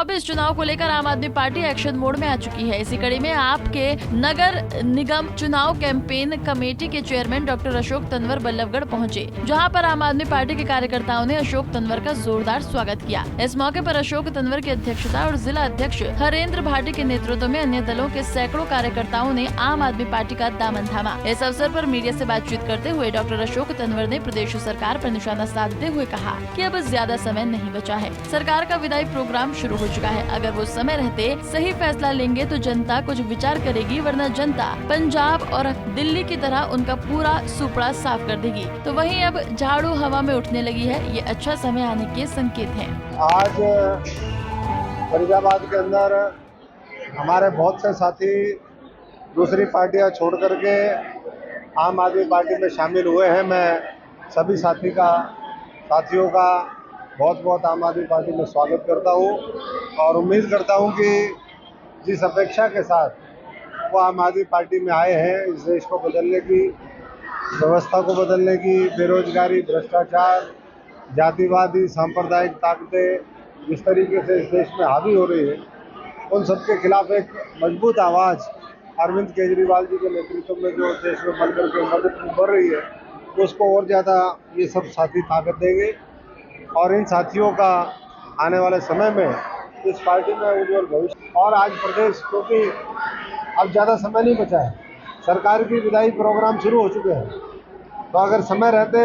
2024 चुनाव को लेकर आम आदमी पार्टी एक्शन मोड में आ चुकी है। इसी कड़ी में आपके नगर निगम चुनाव कैंपेन कमेटी के चेयरमैन डॉक्टर अशोक तंवर बल्लभगढ़ पहुंचे, जहां पर आम आदमी पार्टी के कार्यकर्ताओं ने अशोक तंवर का जोरदार स्वागत किया। इस मौके पर अशोक तंवर की अध्यक्षता और जिला अध्यक्ष हरेंद्र भाटी के नेतृत्व में अन्य दलों के सैकड़ों कार्यकर्ताओं ने आम आदमी पार्टी का दामन थामा। इस अवसर पर मीडिया से बातचीत करते हुए डॉक्टर अशोक तंवर ने प्रदेश सरकार पर निशाना साधते हुए कहा कि अब ज्यादा समय नहीं बचा है। सरकार का विदाई प्रोग्राम शुरू हो चुका है। अगर वो समय रहते सही फैसला लेंगे तो जनता कुछ विचार करेगी, वरना जनता पंजाब और दिल्ली की तरह उनका पूरा सुपड़ा साफ कर देगी। तो वहीं अब झाड़ू हवा में उठने लगी है। ये अच्छा समय आने के संकेत हैं। आज फरीदाबाद के अंदर हमारे बहुत से साथी दूसरी पार्टियां छोड़ करके आम आदमी पार्टी में शामिल हुए हैं। मैं सभी साथियों का बहुत बहुत आम आदमी पार्टी में स्वागत करता हूं और उम्मीद करता हूं कि जिस अपेक्षा के साथ वो आम आदमी पार्टी में आए हैं, इस देश को बदलने की, व्यवस्था को बदलने की, बेरोजगारी, भ्रष्टाचार, जातिवादी सांप्रदायिक ताकतें जिस तरीके से इस देश में हावी हो रही है, उन सबके खिलाफ एक मजबूत आवाज़ अरविंद केजरीवाल जी के नेतृत्व में जो देश में बन करके मदद बढ़ रही है, उसको और ज़्यादा ये सब साथी ताकत देंगे और इन साथियों का आने वाले समय में इस पार्टी में उज्जवल भविष्य। और आज प्रदेश, क्योंकि अब ज़्यादा समय नहीं बचा है, सरकार की विदाई प्रोग्राम शुरू हो चुके हैं, तो अगर समय रहते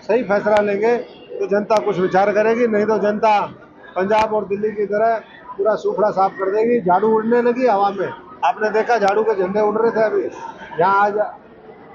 सही फैसला लेंगे तो जनता कुछ विचार करेगी, नहीं तो जनता पंजाब और दिल्ली की तरह पूरा सूखड़ा साफ कर देगी। झाड़ू उड़ने लगी हवा में, आपने देखा झाड़ू के झंडे उड़ रहे थे। अभी यहाँ आज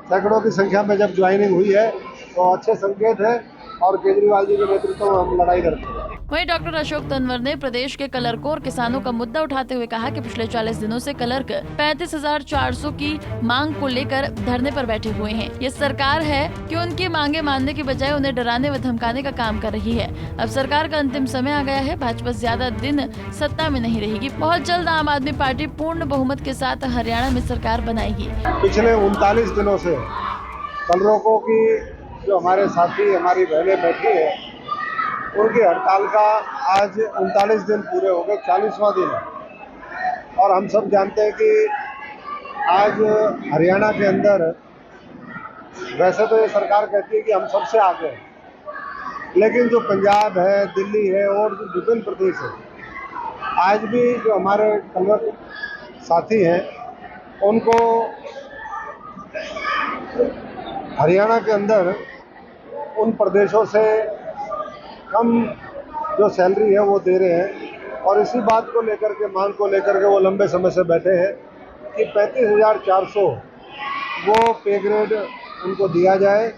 सैकड़ों की संख्या में जब ज्वाइनिंग हुई है तो अच्छे संकेत है और केजरीवाल जी के नेतृत्व में हम लड़ाई करते हैं। वहीं डॉक्टर अशोक तंवर ने प्रदेश के कलरकों और किसानों का मुद्दा उठाते हुए कहा कि पिछले 40 दिनों से क्लर्क 35,400 की मांग को लेकर धरने पर बैठे हुए हैं। ये सरकार है कि उनकी मांगे मानने की बजाय उन्हें डराने व धमकाने का काम कर रही है। अब सरकार का अंतिम समय आ गया है। भाजपा ज्यादा दिन सत्ता में नहीं रहेगी। बहुत जल्द आम आदमी पार्टी पूर्ण बहुमत के साथ हरियाणा में सरकार बनाएगी। पिछले 39 दिनों से कलरकों की जो हमारे साथी, हमारी बहनें बैठी है, उनकी हड़ताल का आज 39 दिन पूरे हो गए, 40वां दिन है। और हम सब जानते हैं कि आज हरियाणा के अंदर वैसे तो ये सरकार कहती है कि हम सबसे आगे हैं, लेकिन जो पंजाब है, दिल्ली है और जो विभिन्न प्रदेश है, आज भी जो हमारे कलरक साथी हैं उनको हरियाणा के अंदर उन प्रदेशों से कम जो सैलरी है वो दे रहे हैं। और इसी बात को लेकर के, मांग को लेकर के वो लंबे समय से बैठे हैं कि 35,400 वो पे ग्रेड उनको दिया जाए,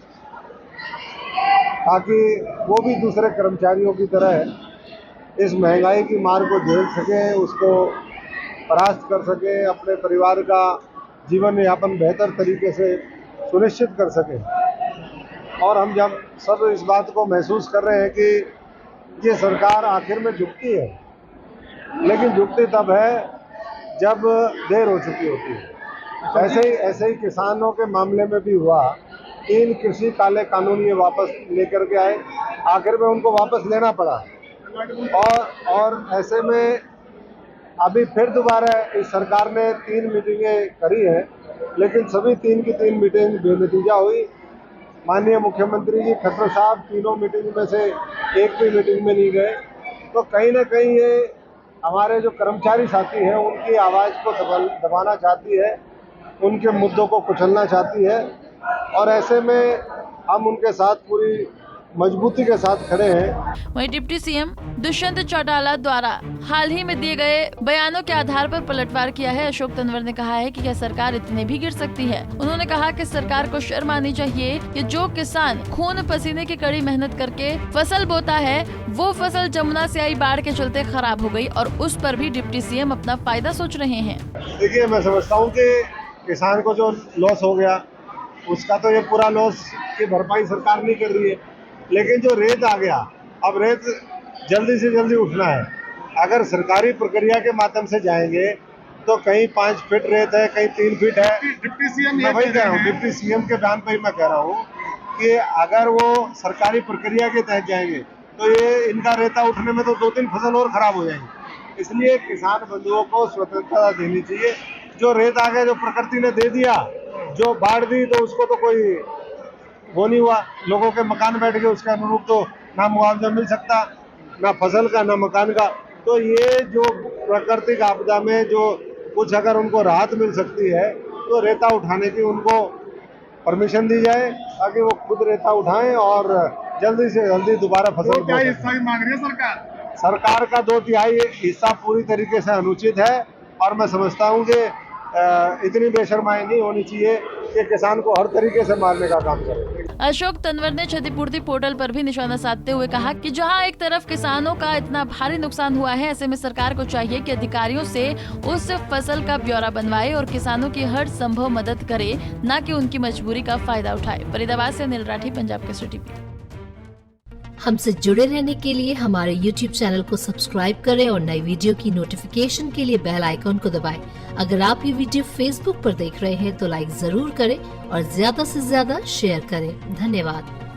ताकि वो भी दूसरे कर्मचारियों की तरह इस महंगाई की मार को झेल सकें, उसको परास्त कर सकें, अपने परिवार का जीवन यापन बेहतर तरीके से सुनिश्चित कर सकें। और हम जब सब इस बात को महसूस कर रहे हैं कि ये सरकार आखिर में झुकती है, लेकिन झुकती तब है जब देर हो चुकी होती है। ऐसे ही किसानों के मामले में भी हुआ। 3 कृषि काले कानून ये वापस लेकर के आए, आखिर में उनको वापस लेना पड़ा। और ऐसे में अभी फिर दोबारा इस सरकार ने 3 मीटिंगें करी हैं, लेकिन सभी 3 की 3 मीटिंग बेनतीजा हुई। माननीय मुख्यमंत्री जी खट्टर साहब तीनों मीटिंग में से एक भी मीटिंग में नहीं गए। तो कहीं ना कहीं ये हमारे जो कर्मचारी साथी हैं उनकी आवाज़ को दबाना चाहती है, उनके मुद्दों को कुचलना चाहती है। और ऐसे में हम उनके साथ पूरी मजबूती के साथ खड़े हैं। वहीं डिप्टी सीएम दुष्यंत चौटाला द्वारा हाल ही में दिए गए बयानों के आधार पर पलटवार किया है। अशोक तंवर ने कहा है कि क्या सरकार इतने भी गिर सकती है। उन्होंने कहा कि सरकार को शर्म आनी चाहिए कि जो किसान खून पसीने की कड़ी मेहनत करके फसल बोता है, वो फसल जमुना से आई बाढ़ के चलते खराब हो गई और उस पर भी डिप्टी सीएम अपना फायदा सोच रहे हैं। देखिए, मैं समझता हूँ कि किसान को जो लॉस हो गया उसका तो ये पूरा लॉस की भरपाई सरकार नहीं कर रही है, लेकिन जो रेत आ गया, अब रेत जल्दी से जल्दी उठना है। अगर सरकारी प्रक्रिया के माध्यम से जाएंगे तो कहीं 5 फीट रेत है, कहीं 3 फीट है। डिप्टी सीएम मैं वही कह रहा हूँ, डिप्टी सीएम के बयान पर ही मैं कह रहा हूँ कि अगर वो सरकारी प्रक्रिया के तहत जाएंगे तो ये इनका रेता उठने में तो 2-3 फसल और खराब हो जाएंगी। इसलिए किसान बंधुओं को स्वतंत्रता देनी चाहिए। जो रेत आ गया, जो प्रकृति ने दे दिया, जो बाढ़ दी, तो उसको तो कोई वो नहीं हुआ, लोगों के मकान बैठ गए, उसके अनुरूप तो ना मुआवजा मिल सकता, ना फसल का, ना मकान का। तो ये जो प्राकृतिक आपदा में जो कुछ अगर उनको राहत मिल सकती है तो रेता उठाने की उनको परमिशन दी जाए, ताकि वो खुद रेता उठाएं और जल्दी से जल्दी दोबारा फसल बो सकें। हिस्सा भी मांग रही है सरकार का 2/3 हिस्सा पूरी तरीके से अनुचित है और मैं समझता हूँ कि इतनी बेशर्माई नहीं होनी चाहिए कि किसान को हर तरीके से मारने का काम करे। अशोक तंवर ने क्षतिपूर्ति पोर्टल पर भी निशाना साधते हुए कहा कि जहां एक तरफ किसानों का इतना भारी नुकसान हुआ है, ऐसे में सरकार को चाहिए कि अधिकारियों से उस फसल का ब्यौरा बनवाए और किसानों की हर संभव मदद करे, न कि उनकी मजबूरी का फायदा उठाए। फरीदाबाद से अनिल राठी, पंजाब केसरी टीवी। हमसे जुड़े रहने के लिए हमारे YouTube चैनल को सब्सक्राइब करें और नई वीडियो की नोटिफिकेशन के लिए बेल आइकॉन को दबाएं। अगर आप ये वीडियो Facebook पर देख रहे हैं तो लाइक जरूर करें और ज्यादा से ज्यादा शेयर करें। धन्यवाद।